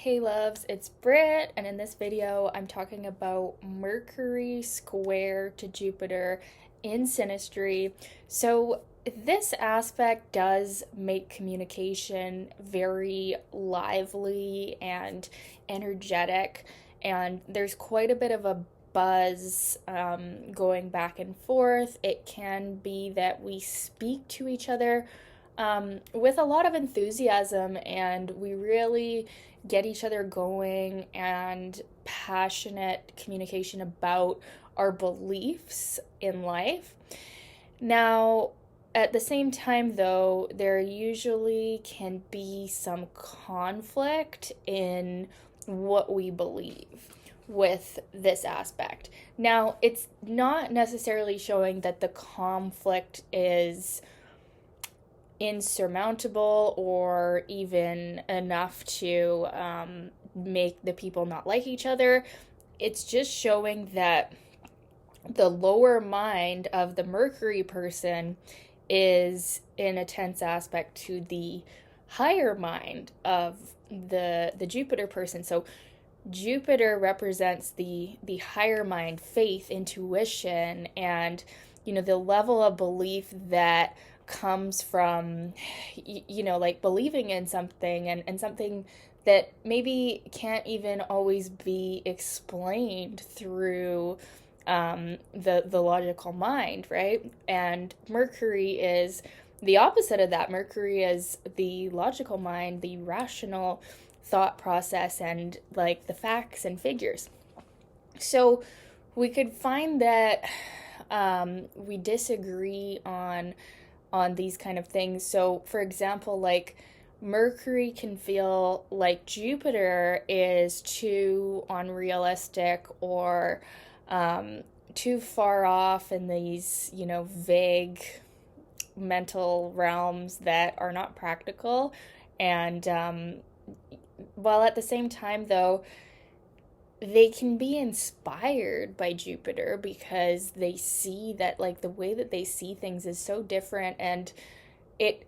Hey loves, it's Britt, and in this video I'm talking about Mercury square to Jupiter in Synastry. So this aspect does make communication very lively and energetic, and there's quite a bit of a buzz going back and forth. It can be that we speak to each other with a lot of enthusiasm, and we really get each other going and passionate communication about our beliefs in life. Now, at the same time, though, there usually can be some conflict in what we believe with this aspect. Now, it's not necessarily showing that the conflict is insurmountable or even enough to make the people not like each other. It's just showing that the lower mind of the Mercury person is in a tense aspect to the higher mind of the Jupiter person. So Jupiter represents the higher mind, faith, intuition, and the level of belief that comes from like believing in something, and something that maybe can't even always be explained through the logical mind, right? And Mercury is the opposite of that. Mercury is the logical mind, the rational thought process, and like the facts and figures. So we could find that we disagree on these kind of things. So for example, like Mercury can feel like Jupiter is too unrealistic or too far off in these, vague mental realms that are not practical. And while at the same time, though, they can be inspired by Jupiter because they see that, like, the way that they see things is so different, and it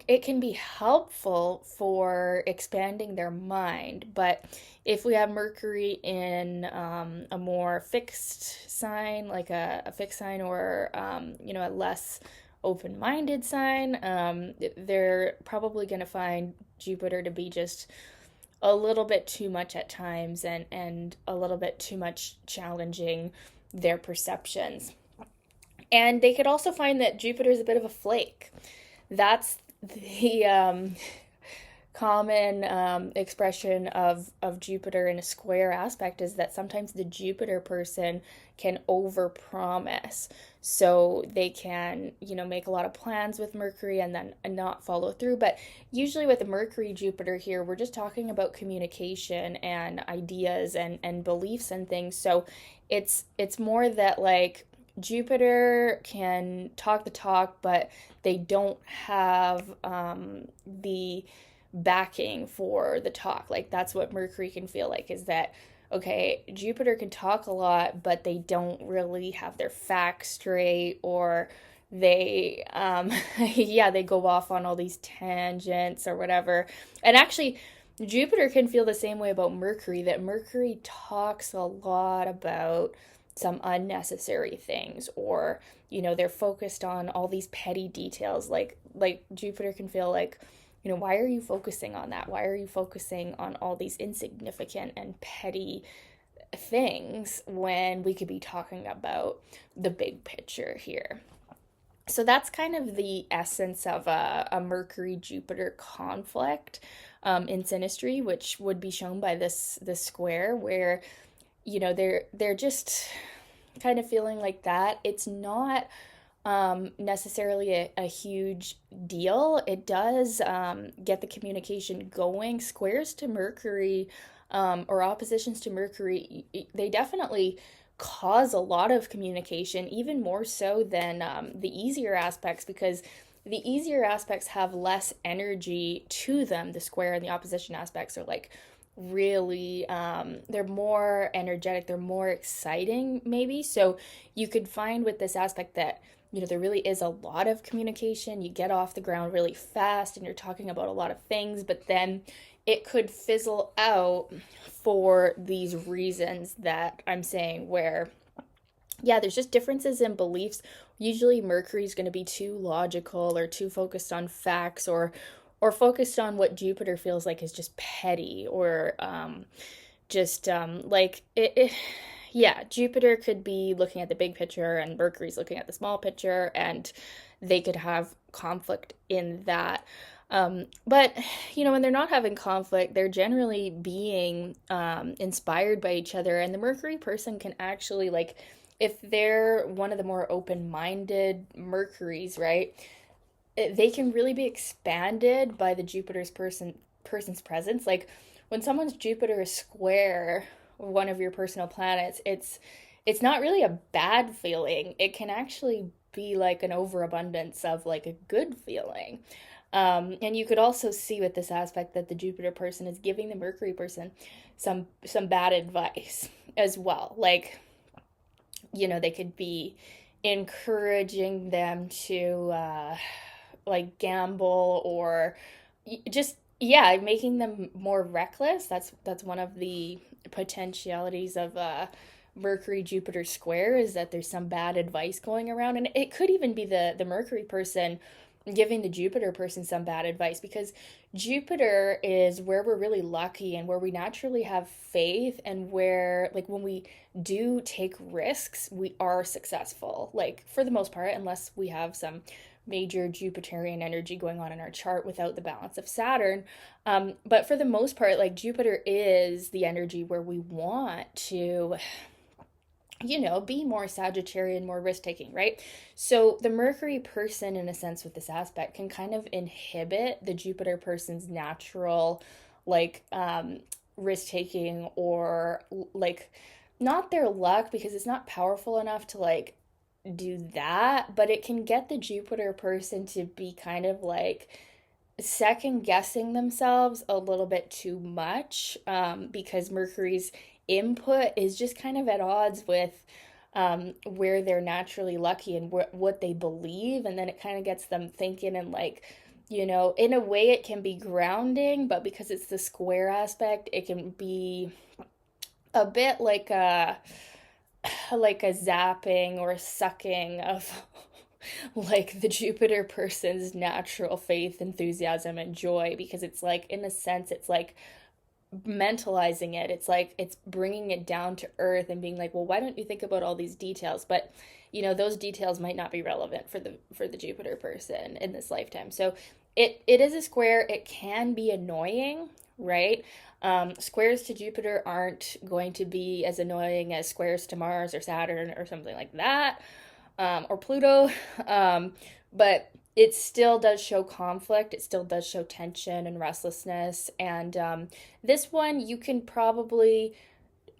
it can be helpful for expanding their mind. But if we have Mercury in a more fixed sign, like a fixed sign, or a less open-minded sign, they're probably going to find Jupiter to be just a little bit too much at times, and a little bit too much challenging their perceptions. And they could also find that Jupiter is a bit of a flake. That's the common expression of Jupiter in a square aspect, is that sometimes the Jupiter person can overpromise. So they can, make a lot of plans with Mercury and then not follow through. But usually with the Mercury Jupiter here, we're just talking about communication and ideas and beliefs and things. So it's more that, like, Jupiter can talk the talk, but they don't have the backing for the talk. Like, that's what Mercury can feel like, is that, okay, Jupiter can talk a lot, but they don't really have their facts straight, or they, they go off on all these tangents or whatever. And actually, Jupiter can feel the same way about Mercury, that Mercury talks a lot about some unnecessary things, or they're focused on all these petty details. Like Jupiter can feel like, why are you focusing on that? Why are you focusing on all these insignificant and petty things when we could be talking about the big picture here? So that's kind of the essence of a Mercury Jupiter conflict in Synastry, which would be shown by this square, where they're just kind of feeling like that. It's not necessarily a huge deal. It does get the communication going. Squares to Mercury, or oppositions to Mercury, they definitely cause a lot of communication, even more so than the easier aspects, because the easier aspects have less energy to them. The square and the opposition aspects are like really they're more energetic, they're more exciting maybe. So you could find with this aspect that there really is a lot of communication. You get off the ground really fast and you're talking about a lot of things, but then it could fizzle out for these reasons that I'm saying, where yeah, there's just differences in beliefs. Usually Mercury's going to be too logical or too focused on facts, or focused on what Jupiter feels like is just petty, or just like yeah, Jupiter could be looking at the big picture and Mercury's looking at the small picture, and they could have conflict in that. But when they're not having conflict, they're generally being inspired by each other, and the Mercury person can actually, like, if they're one of the more open-minded Mercuries, right? They can really be expanded by the Jupiter's person's presence. Like when someone's Jupiter is square one of your personal planets, it's not really a bad feeling. It can actually be like an overabundance of like a good feeling. And you could also see with this aspect that the Jupiter person is giving the Mercury person some bad advice as well. Like, they could be encouraging them to like gamble, or just, yeah, making them more reckless. That's one of the potentialities of Mercury Jupiter square, is that there's some bad advice going around, and it could even be the Mercury person giving the Jupiter person some bad advice, because Jupiter is where we're really lucky and where we naturally have faith, and where, like, when we do take risks, we are successful, like, for the most part, unless we have some major Jupiterian energy going on in our chart without the balance of Saturn. But for the most part, like, Jupiter is the energy where we want to be more Sagittarian, more risk taking, right? So the Mercury person, in a sense, with this aspect, can kind of inhibit the Jupiter person's natural, like, risk taking, or like, not their luck, because it's not powerful enough to like do that, but it can get the Jupiter person to be kind of like second guessing themselves a little bit too much, because Mercury's input is just kind of at odds with where they're naturally lucky and what they believe. And then it kind of gets them thinking, and like, in a way it can be grounding, but because it's the square aspect, it can be a bit like a zapping or a sucking of like the Jupiter person's natural faith, enthusiasm, and joy, because it's like, in a sense, it's like mentalizing it. It's like it's bringing it down to earth and being like, well, why don't you think about all these details? But those details might not be relevant for the Jupiter person in this lifetime. So it is a square. It can be annoying, right? Squares to Jupiter aren't going to be as annoying as squares to Mars or Saturn or something like that, or Pluto. But it still does show conflict. It still does show tension and restlessness. And this one, you can probably,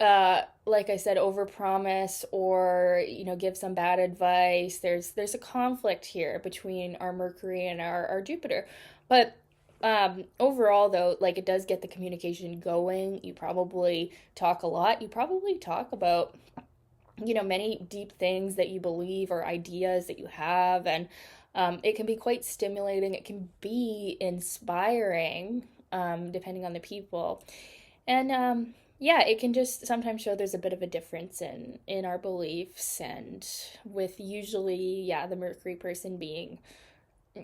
like I said, overpromise, or give some bad advice. There's a conflict here between our Mercury and our Jupiter, but overall, though, like, it does get the communication going. You probably talk a lot. You probably talk about many deep things that you believe, or ideas that you have, and it can be quite stimulating. It can be inspiring, depending on the people. And yeah, it can just sometimes show there's a bit of a difference in our beliefs, and with usually, yeah, the Mercury person being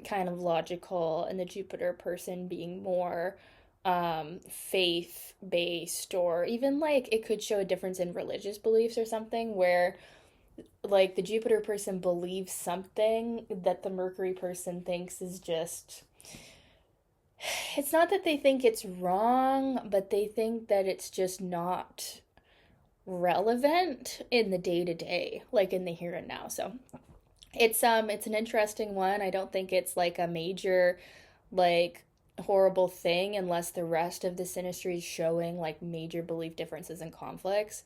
kind of logical and the Jupiter person being more faith based, or even like it could show a difference in religious beliefs or something, where like the Jupiter person believes something that the Mercury person thinks is just, it's not that they think it's wrong, but they think that it's just not relevant in the day to day, like in the here and now. So it's an interesting one. I don't think it's like a major, like, horrible thing, unless the rest of the synastry is showing like major belief differences and conflicts.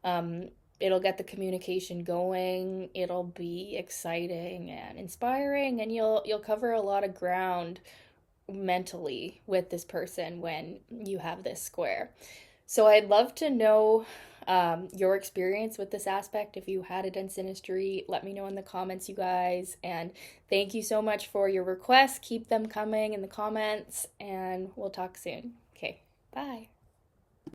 It'll get the communication going. It'll be exciting and inspiring, and you'll cover a lot of ground mentally with this person when you have this square. So I'd love to know your experience with this aspect. If you had it in Synastry, let me know in the comments, you guys. And thank you so much for your requests. Keep them coming in the comments, and we'll talk soon. Okay. Bye.